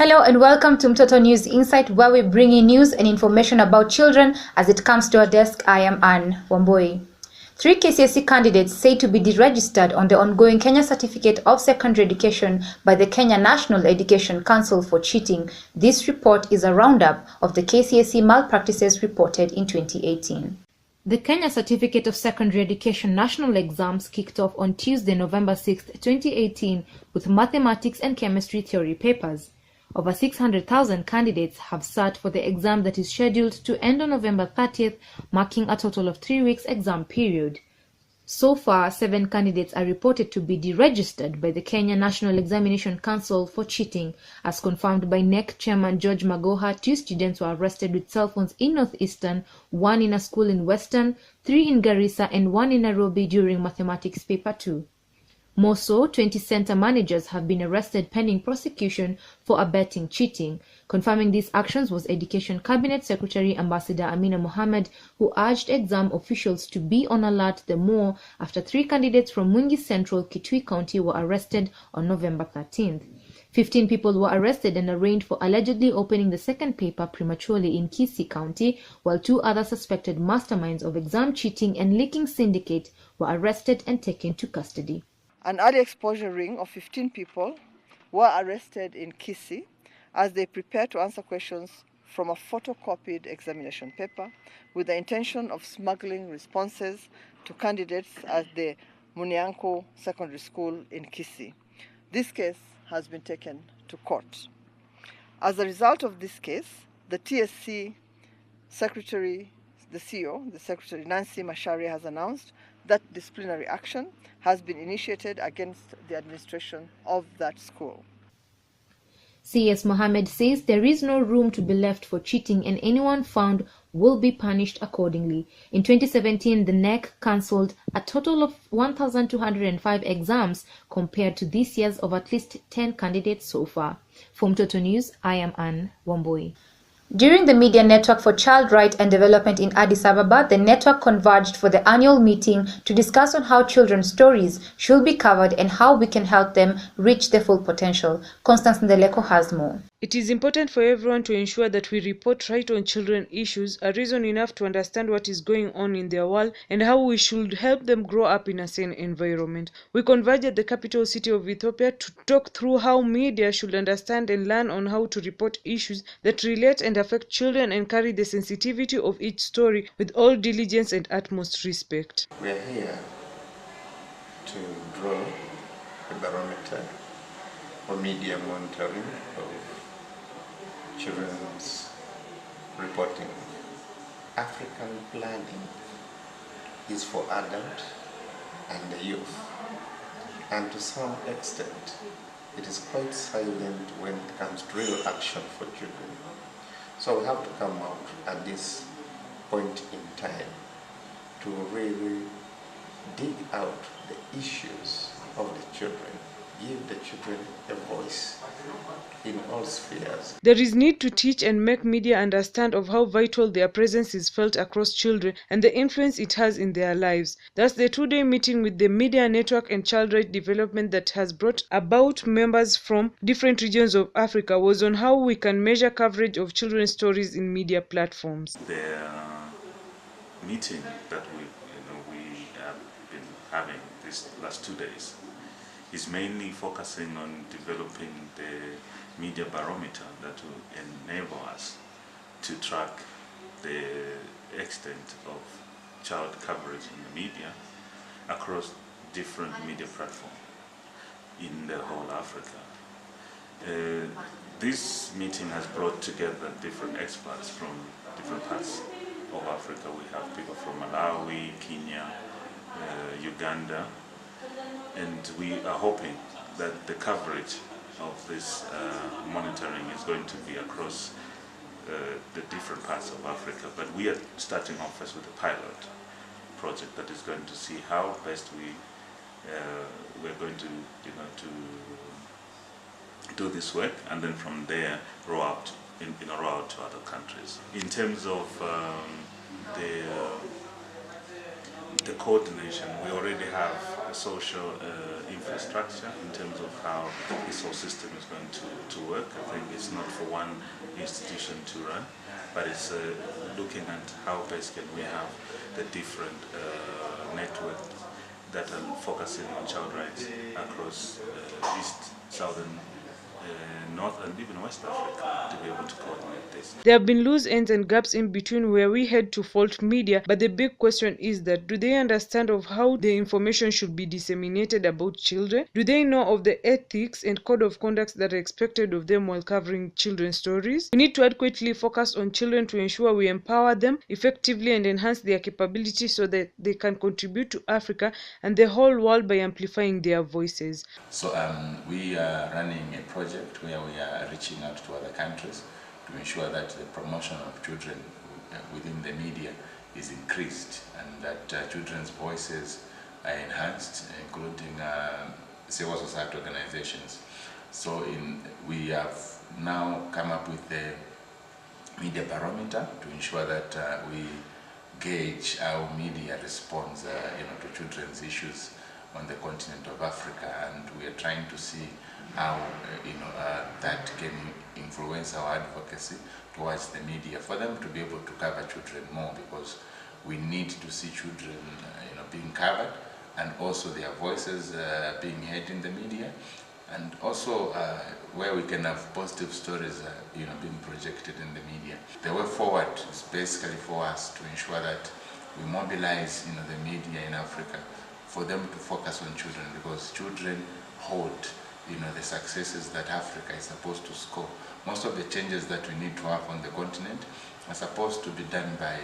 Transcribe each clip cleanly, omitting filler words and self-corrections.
Hello and welcome to Mtoto News Insight, where we bring you news and information about children as it comes to our desk. I am Anne Wamboi. 3 KCSE candidates say to be deregistered on the ongoing Kenya Certificate of Secondary Education by the Kenya National Education Council for cheating. This report is a roundup of the KCSE malpractices reported in 2018. The Kenya Certificate of Secondary Education national exams kicked off on Tuesday, November 6, 2018 with mathematics and chemistry theory papers. Over 600,000 candidates have sat for the exam that is scheduled to end on November 30th, marking a total of 3 weeks exam period. So far, 7 candidates are reported to be deregistered by the Kenya National Examination Council for cheating. As confirmed by NEC Chairman George Magoha, 2 students were arrested with cell phones in Northeastern, 1 in a school in Western, 3 in Garissa and 1 in Nairobi during mathematics paper 2. More so, 20 center managers have been arrested pending prosecution for abetting cheating. Confirming these actions was Education Cabinet Secretary Ambassador Amina Mohammed, who urged exam officials to be on alert the more after 3 candidates from Mwingi Central, Kitui County were arrested on November 13th. 15 people were arrested and arraigned for allegedly opening the second paper prematurely in Kisii County, while 2 other suspected masterminds of exam cheating and leaking syndicate were arrested and taken to custody. An early exposure ring of 15 people were arrested in Kisii as they prepared to answer questions from a photocopied examination paper with the intention of smuggling responses to candidates at the Munianko Secondary School in Kisii. This case has been taken to court. As a result of this case, the TSC Secretary, the CEO, the Secretary Nancy Macharia, has announced that disciplinary action has been initiated against the administration of that school. CS Mohammed says there is no room to be left for cheating and anyone found will be punished accordingly. In 2017, the NEC cancelled a total of 1,205 exams compared to this year's of at least 10 candidates so far. For Mtoto News, I am Anne Wamboi. During the Media Network for Child Right and Development in Addis Ababa, the network converged for the annual meeting to discuss on how children's stories should be covered and how we can help them reach their full potential. Constance Ndeleko has more. It is important for everyone to ensure that we report right on children issues, a reason enough to understand what is going on in their world and how we should help them grow up in a sane environment. We converge at the capital city of Ethiopia to talk through how media should understand and learn on how to report issues that relate and affect children and carry the sensitivity of each story with all diligence and utmost respect. We are here to draw a barometer for media monitoring of children's reporting. African planning is for adult and the youth, and to some extent it is quite silent when it comes to real action for children. So we have to come out at this point in time to really dig out the issues of the children, give the children a voice in all spheres. There is need to teach and make media understand of how vital their presence is felt across children and the influence it has in their lives. Thus, the 2-day meeting with the Media Network and Child Right Development that has brought about members from different regions of Africa was on how we can measure coverage of children's stories in media platforms. The meeting that we have been having these last 2 days is mainly focusing on developing the media barometer that will enable us to track the extent of child coverage in the media across different media platforms in the whole Africa. This meeting has brought together different experts from different parts of Africa. We have people from Malawi, Kenya, Uganda, and we are hoping that the coverage of this monitoring is going to be across the different parts of Africa. But we are starting off first with a pilot project that is going to see how best we're going to do this work, and then from there roll out to other countries. In terms of the coordination, we already have social infrastructure in terms of how this whole system is going to work. I think it's not for one institution to run, but it's looking at how best can we have the different networks that are focusing on child rights across East, Southern, North and even West Africa to be able to coordinate this. There have been loose ends and gaps in between where we had to fault media, but the big question is that do they understand of how the information should be disseminated about children? Do they know of the ethics and code of conduct that are expected of them while covering children's stories? We need to adequately focus on children to ensure we empower them effectively and enhance their capability so that they can contribute to Africa and the whole world by amplifying their voices. So we are running a project where we are reaching out to other countries to ensure that the promotion of children within the media is increased and that children's voices are enhanced, including civil society organizations. So we have now come up with the media barometer to ensure that we gauge how media responds to children's issues on the continent of Africa, and we are trying to see how that can influence our advocacy towards the media for them to be able to cover children more, because we need to see children being covered and also their voices being heard in the media, and also where we can have positive stories being projected in the media. The way forward is basically for us to ensure that we mobilize the media in Africa for them to focus on children, because children hold the successes that Africa is supposed to score. Most of the changes that we need to have on the continent are supposed to be done by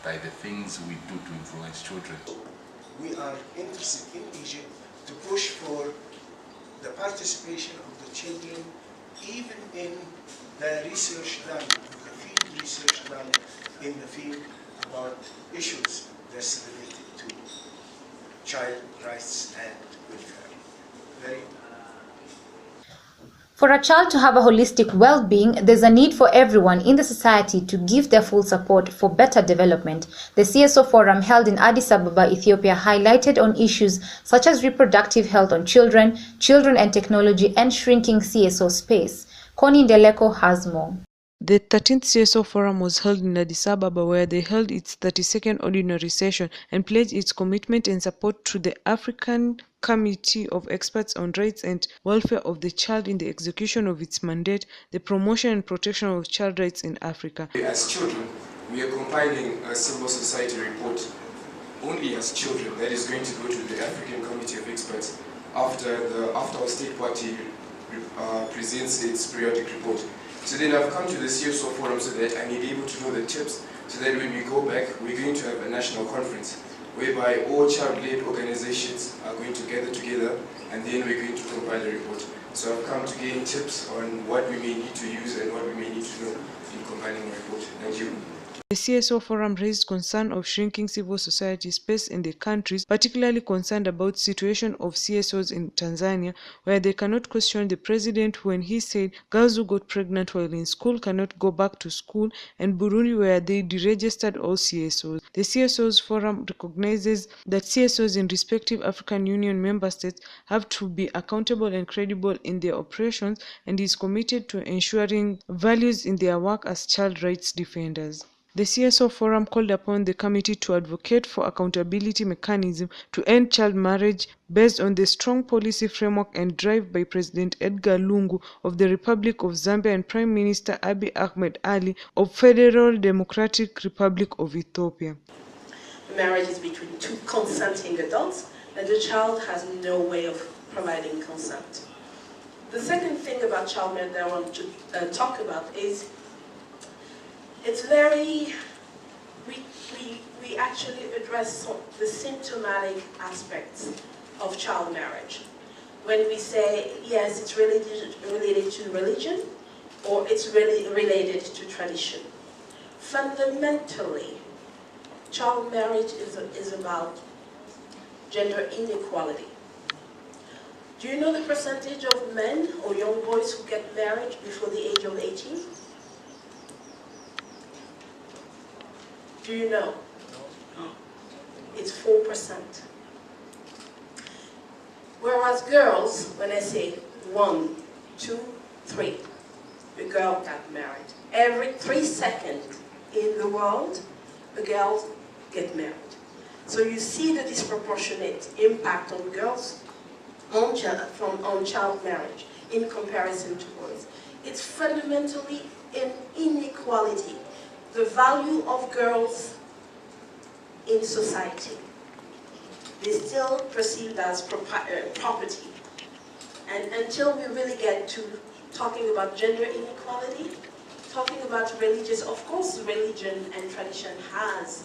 the things we do to influence children. We are interested in Egypt to push for the participation of the children even in the research done, the field research done in the field about issues that's related to child rights and welfare. Very For a child to have a holistic well-being, there's a need for everyone in the society to give their full support for better development. The CSO Forum held in Addis Ababa, Ethiopia, highlighted on issues such as reproductive health on children, children and technology, and shrinking CSO space. Connie Ndeleko has more. The 13th CSO Forum was held in Addis Ababa, where they held its 32nd ordinary session and pledged its commitment and support to the African Committee of Experts on Rights and Welfare of the Child in the execution of its mandate, the promotion and protection of child rights in Africa. As children, we are compiling a civil society report only as children that is going to go to the African Committee of Experts after our state party presents its periodic report. So then I've come to the CSO Forum so that I may be able to know the tips, so that when we go back, we're going to have a national conference whereby all child-led organizations are going to gather together, and then we're going to compile a report. So I've come to gain tips on what we may need to use and what we may need to know in compiling a report. Thank you. The CSO Forum raised concern of shrinking civil society space in the countries, particularly concerned about the situation of CSOs in Tanzania, where they cannot question the president when he said girls who got pregnant while in school cannot go back to school, and Burundi, where they deregistered all CSOs. The CSOs Forum recognizes that CSOs in respective African Union member states have to be accountable and credible in their operations, and is committed to ensuring values in their work as child rights defenders. The CSO Forum called upon the committee to advocate for accountability mechanism to end child marriage based on the strong policy framework and drive by President Edgar Lungu of the Republic of Zambia and Prime Minister Abiy Ahmed Ali of Federal Democratic Republic of Ethiopia. Marriage is between two consenting adults, and the child has no way of providing consent. The second thing about child marriage that I want to talk about is it's very, we actually address the symptomatic aspects of child marriage. When we say, yes, it's related to religion, or it's really related to tradition. Fundamentally, child marriage is about gender inequality. Do you know the percentage of men or young boys who get married before the age of 18? Do you know? It's 4%. Whereas girls, when I say 1, 2, 3, a girl got married. Every 3 seconds in the world, a girl gets married. So you see the disproportionate impact on girls on child marriage in comparison to boys. It's fundamentally an inequality. The value of girls in society is still perceived as property. And until we really get to talking about gender inequality, talking about religious, of course religion and tradition has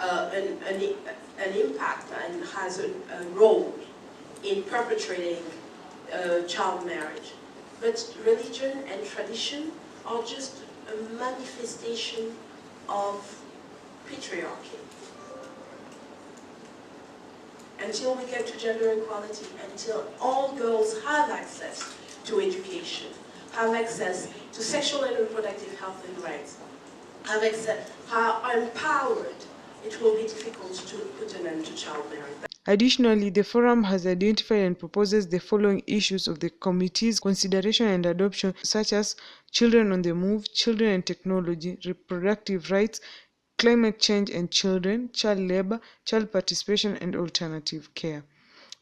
an impact and has a role in perpetrating child marriage. But religion and tradition are just a manifestation of patriarchy. Until we get to gender equality, until all girls have access to education, have access to sexual and reproductive health and rights, have access, are empowered, it will be difficult to put an end to child marriage. Additionally, the forum has identified and proposes the following issues of the committee's consideration and adoption, such as children on the move, children and technology, reproductive rights, climate change and children, child labor, child participation and alternative care.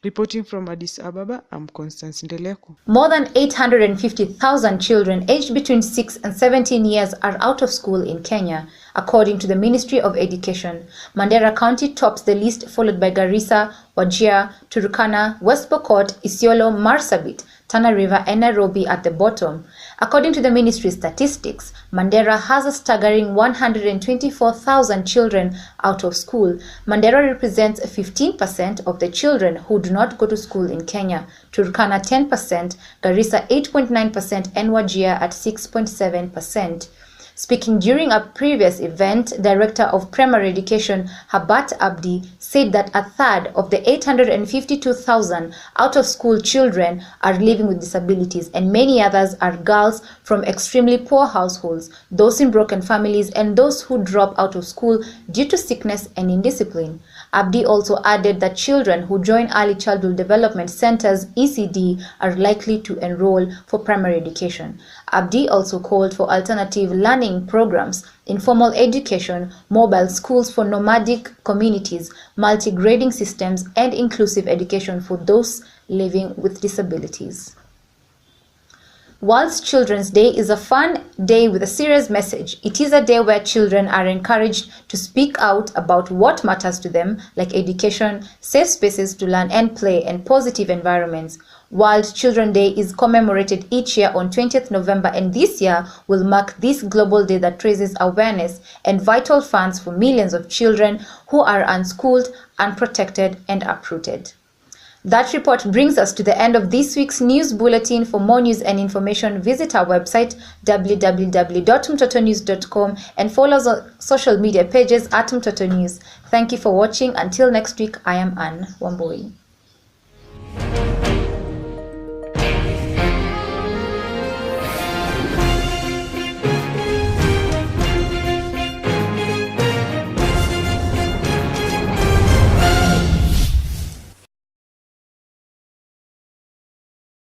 Reporting from Addis Ababa, I'm Constance Ndeleko. More than 850,000 children aged between 6 and 17 years are out of school in Kenya, according to the Ministry of Education. Mandera County tops the list, followed by Garissa, Wajir, Turkana, West Pokot, Isiolo, Marsabit, Tana River and Nairobi at the bottom. According to the ministry's statistics, Mandera has a staggering 124,000 children out of school. Mandera represents 15% of the children who do not go to school in Kenya, Turkana 10%, Garissa 8.9% and Wajir at 6.7%. Speaking during a previous event, Director of Primary Education Habat Abdi said that a third of the 852,000 out-of-school children are living with disabilities, and many others are girls from extremely poor households, those in broken families, and those who drop out of school due to sickness and indiscipline. Abdi also added that children who join Early Childhood Development Centers (ECD) are likely to enroll for primary education. Abdi also called for alternative learning programs, informal education, mobile schools for nomadic communities, multi-grading systems, and inclusive education for those living with disabilities. World Children's Day is a fun day with a serious message. It is a day where children are encouraged to speak out about what matters to them, like education, safe spaces to learn and play, and positive environments. World Children's Day is commemorated each year on 20th November, and this year will mark this global day that raises awareness and vital funds for millions of children who are unschooled, unprotected, and uprooted. That report brings us to the end of this week's news bulletin. For more news and information, visit our website www.mtotonews.com and follow us on social media pages at Mtoto News. Thank you for watching. Until next week, I am Anne Wambui.